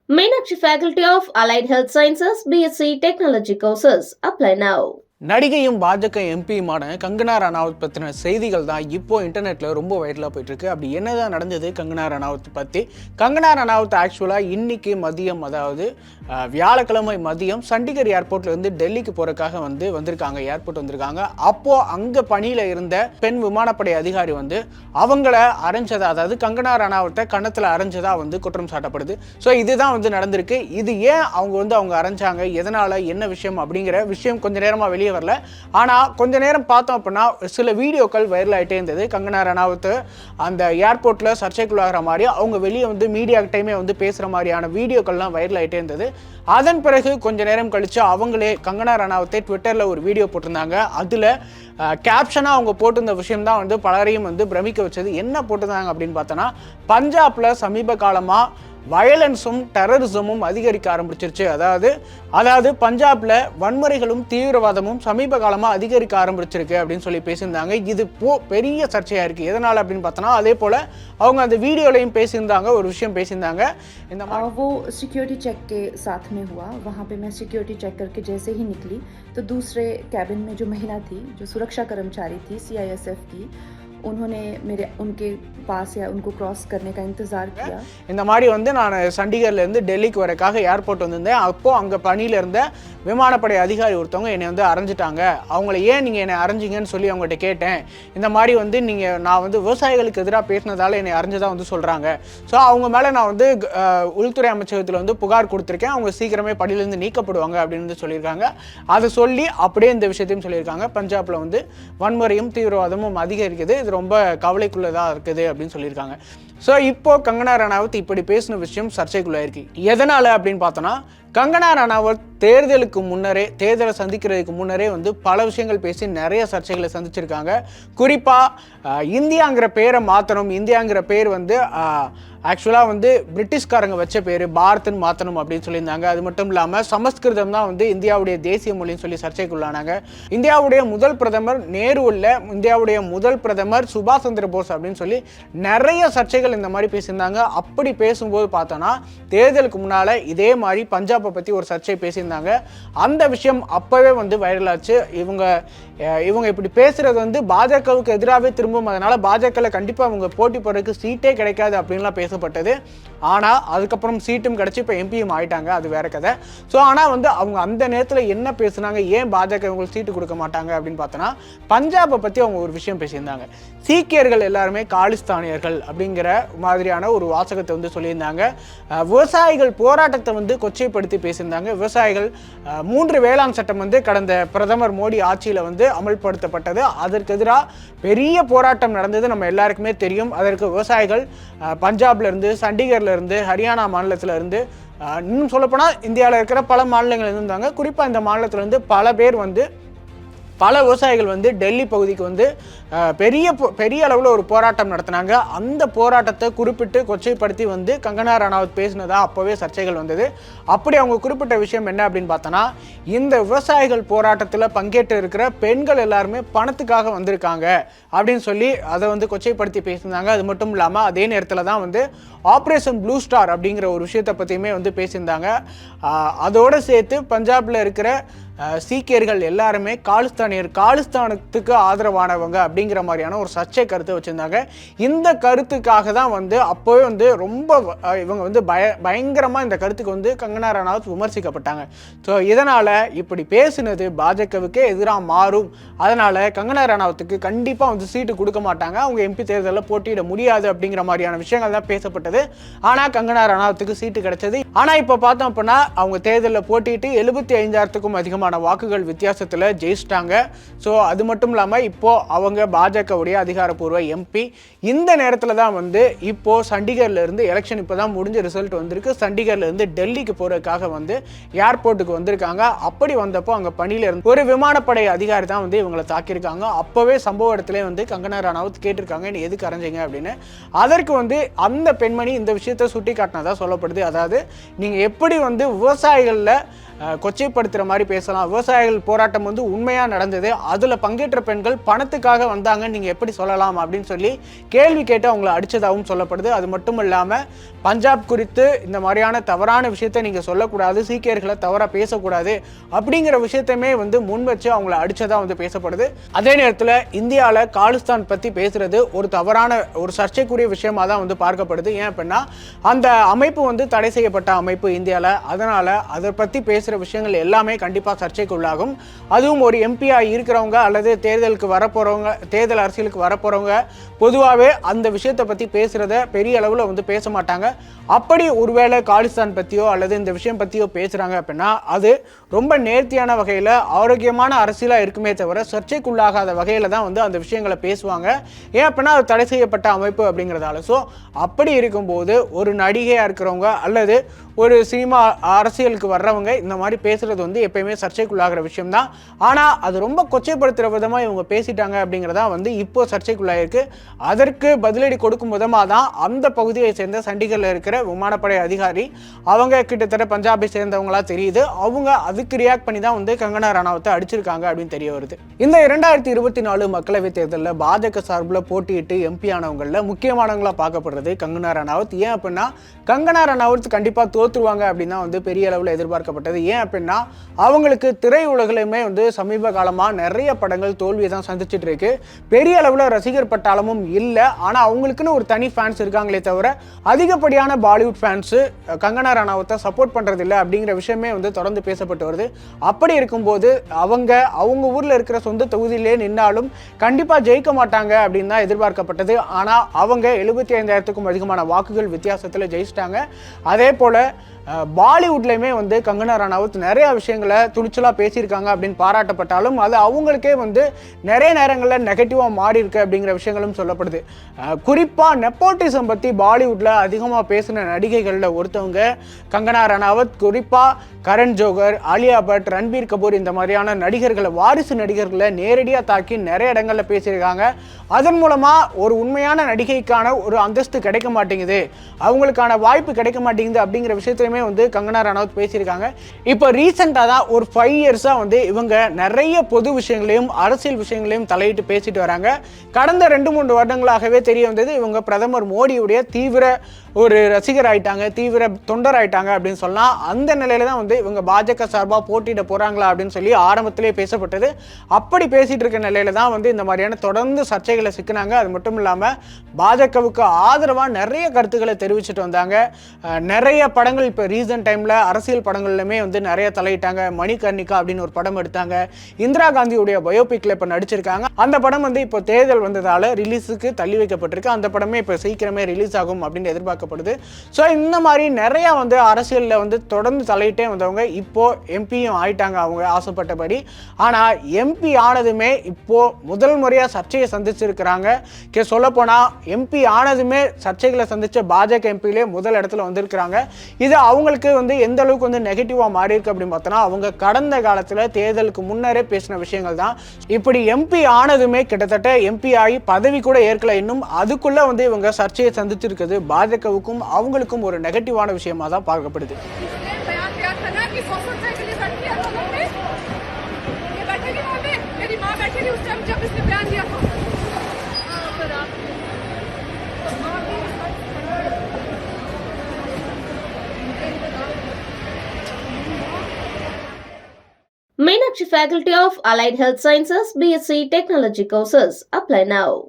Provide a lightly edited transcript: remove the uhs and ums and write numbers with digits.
Meenakshi Faculty of Allied Health Sciences, BSc Technology courses. Apply now. நடிகையும் பாஜக எம்பியுமான கங்கனா ரனாவத் பற்றின செய்திகள் தான் இப்போ இன்டர்நெட்டில் ரொம்ப வைரலாக போயிட்டுருக்கு. அப்படி என்னதான் நடந்தது கங்கனா ரனாவத் பற்றி? கங்கனா ரனாவத் ஆக்சுவலாக இன்னைக்கு மதியம், அதாவது வியாழக்கிழமை மதியம் சண்டிகர் ஏர்போர்ட்லேருந்து டெல்லிக்கு போகிறதுக்காக வந்திருக்காங்க, ஏர்போர்ட் வந்திருக்காங்க. அப்போது அங்கே பணியில் இருந்த பெண் விமானப்படை அதிகாரி அவங்கள அரைஞ்சதா, அதாவது கங்கனா ரனாவத்தை கன்னத்தில் அரைஞ்சதா குற்றம் சாட்டப்படுது. ஸோ இதுதான் நடந்திருக்கு. இது ஏன் அவங்க அரைஞ்சாங்க, எதனால், என்ன விஷயம் அப்படிங்கிற விஷயம் கொஞ்சம் நேரமாக வெளியே வரல. ஆனால் கொஞ்ச நேரம் பார்த்தோம் அப்படின்னா சில வீடியோக்கள் வைரல் ஆகிட்டே இருந்தது. கங்கனா ரனாவத் அந்த ஏர்போர்ட்டில் சர்ச்சைக்குள்ளாகிற மாதிரி அவங்க வெளியே மீடியாக்கிட்டையுமே பேசுகிற மாதிரியான வீடியோக்கள்லாம் வைரல் ஆகிட்டே இருந்தது. அதன் பிறகு கொஞ்ச நேரம் கழித்து அவங்களே கங்கனா ரனாவத்தை ட்விட்டரில் ஒரு வீடியோ போட்டிருந்தாங்க. அதில் கேப்ஷனாக அவங்க போட்டிருந்த விஷயம் தான் பலரையும் பிரமிக்க வச்சது. என்ன போட்டிருந்தாங்க அப்படின்னு பார்த்தோன்னா, பஞ்சாபில் சமீப காலமாக வயலன்ஸும் டெரரிசமும் அதிகரிக்க ஆரம்பிச்சிருச்சு. அதாவது பஞ்சாப்ல வன்முறைகளும் தீவிரவாதமும் சமீப காலமாக அதிகரிக்க ஆரம்பிச்சிருக்கு அப்படின்னு சொல்லி பேசியிருந்தாங்க. இது பெரிய சர்ச்சையாக இருக்குது. எதனால் அப்படின்னு பார்த்தோன்னா, அதே போல் அவங்க அந்த வீடியோலையும் பேசியிருந்தாங்க, ஒரு விஷயம் பேசியிருந்தாங்க. இந்த वो सिक्योरिटी चेक के साथ में हुआ, वहाँ पे मैं सिक्योरिटी चेक करके जैसे ही निकली तो दूसरे कैबिन में जो महिला थी, जो सुरक्षा कर्मचारी थी CISF की, उन्होंने उनके पास या उनको क्रॉस करने का इंतज़ार किया. இந்த மாதிரி நான் சண்டிகர்லேருந்து டெல்லிக்கு வரக்காக ஏர்போர்ட் வந்திருந்தேன். அப்போது அங்கே பணியில் இருந்த விமானப்படை அதிகாரி ஒருத்தவங்க என்னை அரைஞ்சிட்டாங்க. அவங்கள ஏன் நீங்கள் என்னை அரைஞ்சிங்கன்னு சொல்லி அவங்ககிட்ட கேட்டேன். இந்த மாதிரி நான் விவசாயிகளுக்கு எதிராக பேசினதால என்னை அரைஞ்சதாக சொல்கிறாங்க. ஸோ அவங்க மேலே நான் உள்துறை அமைச்சகத்தில் புகார் கொடுத்துருக்கேன். அவங்க சீக்கிரமே பணியிலேருந்து நீக்கப்படுவாங்க அப்படின்னு சொல்லியிருக்காங்க. அதை சொல்லி அப்படியே இந்த விஷயத்தையும் சொல்லியிருக்காங்க. பஞ்சாபில் வன்முறையும் தீவிரவாதமும் அதிகரிக்குது, இது ரொம்ப கவலைக்குள்ளதாக இருக்குது அப்படின்னு சொல்லியிருக்காங்க. ஸோ இப்போ கங்கனா ரனாவத் இப்படி பேசின விஷயம் சர்ச்சைக்குள்ளாயிருக்கு. எதனால் அப்படின்னு பார்த்தோன்னா, கங்கனா ரனாவத் தேர்தலை சந்திக்கிறதுக்கு முன்னரே பல விஷயங்கள் பேசி நிறைய சர்ச்சைகளை சந்திச்சிருக்காங்க. குறிப்பாக இந்தியாங்கிற பேரை மாற்றணும், இந்தியாங்கிற பேர் ஆக்சுவலாக பிரிட்டிஷ்காரங்க வச்ச பேர் பாரத்ன்னு மாற்றணும் அப்படின்னு சொல்லியிருந்தாங்க. அது மட்டும் இல்லாமல் சமஸ்கிருதம் தான் இந்தியாவுடைய தேசிய மொழின்னு சொல்லி சர்ச்சைக்குள்ளானாங்க. இந்தியாவுடைய முதல் பிரதமர் நேரு இல்லை, இந்தியாவுடைய முதல் பிரதமர் சுபாஷ் சந்திர போஸ் அப்படின்னு சொல்லி நிறைய சர்ச்சைகள் இந்த மாதிரி பேசியிருந்தாங்க. அப்படி பேசும்போது பார்த்தோன்னா, தேர்தலுக்கு முன்னால் இதே மாதிரி பஞ்சாபை பற்றி ஒரு சர்ச்சை பேசியிருந்தாங்க. அந்த விஷயம் அப்போவே வைரலாச்சு. இவங்க இப்படி பேசுறது பாஜகவுக்கு எதிராகவே திரும்பும், அதனால பாஜகவில் கண்டிப்பாக அவங்க போட்டி போடுறதுக்கு சீட்டே கிடைக்காது அப்படின்லாம் பேசப்பட்டது. ஆனால் அதுக்கப்புறம் சீட்டும் கிடச்சி இப்போ எம்பியும் ஆகிட்டாங்க, அது வேற கதை. ஸோ ஆனால் அவங்க அந்த நேரத்தில் என்ன பேசுனாங்க, ஏன் பாஜக இவங்களுக்கு சீட்டு கொடுக்க மாட்டாங்க அப்படின்னு பார்த்தோன்னா, பஞ்சாபை பற்றி அவங்க ஒரு விஷயம் பேசியிருந்தாங்க. சீக்கியர்கள் எல்லாருமே காலிஸ்தானியர்கள் அப்படிங்கிற மாதிரியான ஒரு வாசகத்தை சொல்லியிருந்தாங்க. விவசாயிகள் போராட்டத்தை கொச்சைப்படுத்தி பேசியிருந்தாங்க. விவசாயிகள் 3 வேளாண் சட்டம் கடந்த பிரதமர் மோடி ஆட்சியில் அமல்படுத்தப்பட்டது. அதற்கு எதிராக பெரிய போராட்டம் நடந்தது, நம்ம எல்லாருக்குமே தெரியும். அதற்கு விவசாயிகள் பஞ்சாப்ல இருந்து, சண்டிகர்ல இருந்து, ஹரியானா மாநிலத்தில் இருந்து, இன்னும் சொல்லப்போனால் இந்தியாவில் இருக்கிற பல மாநிலங்கள் இருந்தாங்க. குறிப்பாக இந்த மாநிலத்திலிருந்து பல பேர் பல விவசாயிகள் டெல்லி பகுதிக்கு பெரிய அளவில் ஒரு போராட்டம் நடத்தினாங்க. அந்த போராட்டத்தை குறிப்பிட்டு கொச்சைப்படுத்தி கங்கனா ரனாவத் பேசினதா அப்போவே சர்ச்சைகள் வந்தது. அப்படி அவங்க குறிப்பிட்ட விஷயம் என்ன அப்படின்னு பார்த்தோன்னா, இந்த விவசாயிகள் போராட்டத்தில் பங்கேற்று இருக்கிற பெண்கள் எல்லாருமே பணத்துக்காக வந்திருக்காங்க அப்படின்னு சொல்லி அதை கொச்சைப்படுத்தி பேசியிருந்தாங்க. அது மட்டும் இல்லாமல் அதே நேரத்தில் தான் ஆப்ரேஷன் ப்ளூ ஸ்டார் அப்படிங்கிற ஒரு விஷயத்தை பற்றியுமே பேசியிருந்தாங்க. அதோடு சேர்த்து பஞ்சாபில் இருக்கிற சீக்கியர்கள் எல்லாருமே காலிஸ்தானத்துக்கு ஆதரவானவங்க அப்படிங்கிற மாதிரியான ஒரு சர்ச்சை கருத்தை வச்சுருந்தாங்க. இந்த கருத்துக்காக தான் அப்போவே ரொம்ப இவங்க பயங்கரமாக இந்த கருத்துக்கு கங்கனா ரனாவத் விமர்சிக்கப்பட்டாங்க. ஸோ இதனால் இப்படி பேசினது பாஜகவுக்கே எதிராக மாறும், அதனால் கங்கனா ரனாவத்துக்கு கண்டிப்பாக சீட்டு கொடுக்க மாட்டாங்க, அவங்க எம்பி தேர்தலில் போட்டியிட முடியாது அப்படிங்கிற மாதிரியான விஷயங்கள் தான் பேசப்பட்டது. ஆனால் கங்கனா ரனாவத்துக்கு சீட்டு கிடைச்சது. ஆனால் இப்போ பார்த்தோம் அப்படின்னா, அவங்க தேர்தலில் போட்டிட்டு 75,000க்கும் அதிகமாக வாக்குகள் வித்தியாசத்தில் ஜெயிச்சிட்டாங்க. ஸோ அது மட்டும் இல்லாமல் இப்போ அவங்க பாஜகவுடைய அதிகாரப்பூர்வ எம்பி. இந்த நேரத்தில் தான் இப்போ சண்டிகர்ல இருந்து எலெக்ஷன் இப்போ தான் முடிஞ்ச ரிசல்ட் வந்திருக்கு. சண்டிகர்ல இருந்து டெல்லிக்கு போறதுக்காக ஏர்போர்ட்டுக்கு வந்திருக்காங்க. அப்படி வந்தப்போ அங்கே பணியில் இருந்து ஒரு விமானப்படை அதிகாரி தான் இவங்களை தாக்கியிருக்காங்க. அப்போவே சம்பவ இடத்துல கங்கனா ரனாவத் கேட்டிருக்காங்க, நீ எதுக்கு அரைஞ்சிங்க அப்படின்னு. அதற்கு அந்த பெண்மணி இந்த விஷயத்தை சுட்டி காட்டினதா சொல்லப்படுது. அதாவது நீங்கள் எப்படி விவசாயிகளில் கொச்சைப்படுத்துகிற மாதிரி பேசலாம், விவசாயிகள் போராட்டம் உண்மையாக நடந்தது, அதுல பங்கேற்ற பெண்கள் பணத்துக்காக வந்தாங்க, நீங்க எப்படி சொல்லலாம் அப்படின்னு சொல்லி கேள்வி கேட்டு அவங்களை அடிச்சதாகவும் சொல்லப்படுது. அது மட்டும் இல்லாம பஞ்சாப் குறித்து இந்த மாதிரியான தவறான விஷயத்தை நீங்க சொல்லக்கூடாது, சீக்கியர்களை தவறா பேசக்கூடாது அப்படிங்கிற விஷயத்தையுமே முன் வச்சு அவங்களை அடிச்சதா பேசப்படுது. அதே நேரத்தில் இந்தியாவில் காலிஸ்தான் பத்தி பேசுறது ஒரு தவறான ஒரு சர்ச்சைக்குரிய விஷயமா தான் பார்க்கப்படுது. ஏன் அப்படின்னா அந்த அமைப்பு தடை செய்யப்பட்ட அமைப்பு இந்தியாவில், அதனால அதை பத்தி பேசுற விஷயங்கள் எல்லாமே கண்டிப்பா சர்ச்சைக்குள்ளாகும். அதுவும் ஒரு எம்பியா இருக்கிறவங்க அல்லது தேர்தலுக்கு வரப்போறவங்க, தேர்தல் அரசியலுக்கு வரப்போறவங்க பொதுவாகவே அந்த விஷயத்தை பத்தி பேசுறத பெரிய அளவில் பேச மாட்டாங்க. அப்படி ஒருவேளை காலிஸ்தான் பத்தியோ அல்லது இந்த விஷயம் பத்தியோ பேசுறாங்க அப்படின்னா அது ரொம்ப நேர்த்தியான வகையில் ஆரோக்கியமான அரசியலாக இருக்குமே தவிர சர்ச்சைக்குள்ளாகாத வகையில் தான் அந்த விஷயங்களை பேசுவாங்க. ஏன் அப்படின்னா அது தடை செய்யப்பட்ட அமைப்பு அப்படிங்கிறதால. ஸோ அப்படி இருக்கும்போது ஒரு நடிகையாக இருக்கிறவங்க அல்லது ஒரு சினிமா அரசியலுக்கு வர்றவங்க இந்த மாதிரி பேசுறது எப்பயுமே சர்ச்சைக்குள்ளாகிற விஷயம் தான். ஆனால் அது ரொம்ப கொச்சைப்படுத்துகிற விதமாக இவங்க பேசிட்டாங்க அப்படிங்கிறதா இப்போ சர்ச்சைக்குள்ளாயிருக்கு. அதற்கு பதிலடி கொடுக்கும் விதமாக தான் அந்த பகுதியை சேர்ந்த சண்டிகரில் இருக்கிற விமானப்படை அதிகாரி, அவங்க கிட்டத்தட்ட பஞ்சாபை சேர்ந்தவங்களா தெரியுது, அவங்க அதுக்கு ரியாக்ட் பண்ணி தான் கங்கனா ரனாவத்தை அடிச்சிருக்காங்க அப்படின்னு தெரிய வருது. இந்த 2024 மக்களவைத் தேர்தலில் பாஜக சார்பில் போட்டியிட்டு எம்பி ஆனவங்களில் முக்கியமானவங்களா பார்க்கப்படுறது கங்கனா ரனாவத். ஏன் அப்படின்னா கங்கனா ரனாவத் கண்டிப்பாக தோற்றுருவாங்க அப்படின்னு தான் பெரிய அளவில் எதிர்பார்க்கப்பட்டது. ஏன் அப்படின்னா அவங்களுக்கு திரையுலகிலுமே சமீப காலமாக நிறைய படங்கள் தோல்வியை தான் சந்திச்சுட்டு இருக்கு. பெரிய அளவில் ரசிகர் பட்டாளமும் இல்லை. ஆனால் அவங்களுக்குன்னு ஒரு தனி ஃபேன்ஸ் இருக்காங்களே தவிர அதிகப்படியான பாலிவுட் ஃபேன்ஸு கங்கனா ரனாவத்தை சப்போர்ட் பண்ணுறது இல்லை அப்படிங்கிற விஷயமே தொடர்ந்து பேசப்பட்டு வருது. அப்படி இருக்கும்போது அவங்க ஊரில் இருக்கிற சொந்த தொகுதியிலே நின்னாலும் கண்டிப்பாக ஜெயிக்க மாட்டாங்க அப்படின்னு தான் எதிர்பார்க்கப்பட்டது. ஆனால் அவங்க 75,000க்கும் அதிகமான வாக்குகள் வித்தியாசத்தில் ஜெயிச்சிட்டாங்க. அதே போல் பாலிவுட்லையுமே கங்கனா ரனாவத் நிறைய விஷயங்களை துணிச்சலாக பேசியிருக்காங்க அப்படின்னு பாராட்டப்பட்டாலும் அது அவங்களுக்கே நிறைய நேரங்களில் நெகட்டிவாக மாறி இருக்கு அப்படிங்கிற விஷயங்களும் சொல்லப்படுது. குறிப்பாக நெப்போட்டிசம் பற்றி பாலிவுட்டில் அதிகமாக பேசின நடிகைகளில் ஒருத்தவங்க கங்கனா ரனாவத். குறிப்பாக கரண் ஜோகர், ஆலியா பட், ரன்பீர் கபூர் இந்த மாதிரியான நடிகர்களை, வாரிசு நடிகர்களை நேரடியாக தாக்கி நிறைய இடங்களில் பேசியிருக்காங்க. அதன் மூலமாக ஒரு உண்மையான நடிகைக்கான ஒரு அந்தஸ்து கிடைக்க மாட்டேங்குது, அவங்களுக்கான வாய்ப்பு கிடைக்க மாட்டேங்குது அப்படிங்கிற விஷயத்தையுமே கங்கனா ரனாவத் பேசியிருக்காங்க. இப்போ ரீசெண்டாக தான் ஒரு 5 இயர்ஸாக இவங்க நிறைய பொது விஷயங்களையும் அரசியல் விஷயங்களையும் தலையிட்டு பேசிட்டு வராங்க. கடந்த 2-3 வருடங்களாகவே தெரிய வந்தது இவங்க பிரதமர் மோடியுடைய தீவிர ஒரு ரசிகர் ஆயிட்டாங்க, தீவிர தொண்டர் ஆயிட்டாங்க அப்படின்னு சொல்லலாம். அந்த நிலையில தான் இவங்க பாஜக சார்பாக போட்டியிட போறாங்களா அப்படின்னு சொல்லி ஆரம்பத்திலே பேசப்பட்டது. அப்படி பேசிட்டு இருக்க நிலையில தான் இந்த மாதிரியான தொடர்ந்து சர்ச்சைகளை சிக்கினாங்க. அது மட்டும் இல்லாமல் பாஜகவுக்கு ஆதரவாக நிறைய கருத்துக்களை தெரிவிச்சுட்டு வந்தாங்க. நிறைய படங்கள் இப்போ ரீசன்ட் டைமில் அரசியல் படங்கள்லையுமே நிறைய தலையிட்டாங்க. மணிகர்ணிகா அப்படின்னு ஒரு படம் எடுத்தாங்க. இந்திரா காந்தியுடைய பயோபிக்ல இப்போ நடிச்சிருக்காங்க. அந்த படம் இப்போ தேர்தல் வந்ததால ரிலீஸுக்கு தள்ளி வைக்கப்பட்டிருக்கு. அந்த படமே இப்போ சீக்கிரமே ரிலீஸ் ஆகும் அப்படின்னு எதிர்பார்க்கப்படுது. ஸோ இந்த மாதிரி நிறைய அரசியலில் தொடர்ந்து தலையிட்டே வந்தவங்க இப்போ எம்பியும் ஆயிட்டாங்க அவங்க ஆசைப்பட்டபடி. ஆனால் எம்பி ஆனதுமே இப்போ முதல் முறையாக சர்ச்சையை சந்திச்சிருக்கிறாங்க. சொல்லப்போனால் எம்பி ஆனதுமே சர்ச்சைகளை சந்திச்ச பாஜக எம்பியிலே முதல் இடத்துல வந்திருக்கிறாங்க. இது அவங்களுக்கு எந்த அளவுக்கு நெகட்டிவாக மாறி இருக்கு அப்படின்னு பார்த்தோன்னா அவங்க கடந்த காலத்தில் தேர்தலுக்கு முன்னரே பேசின விஷயங்கள் தான். இப்படி எம்பி ஆனதுமே கிட்டத்தட்ட எம்பி ஆகி பதவி கூட ஏற்கல, இன்னும் அதுக்குள்ள இவங்க சர்ச்சையை சந்திச்சிருக்குது பாஜகவுக்கும் அவங்களுக்கும் ஒரு நெகட்டிவான விஷயமா தான் பார்க்கப்படுது. Meenakshi Faculty of Allied Health Sciences, BSc Technology courses. Apply now.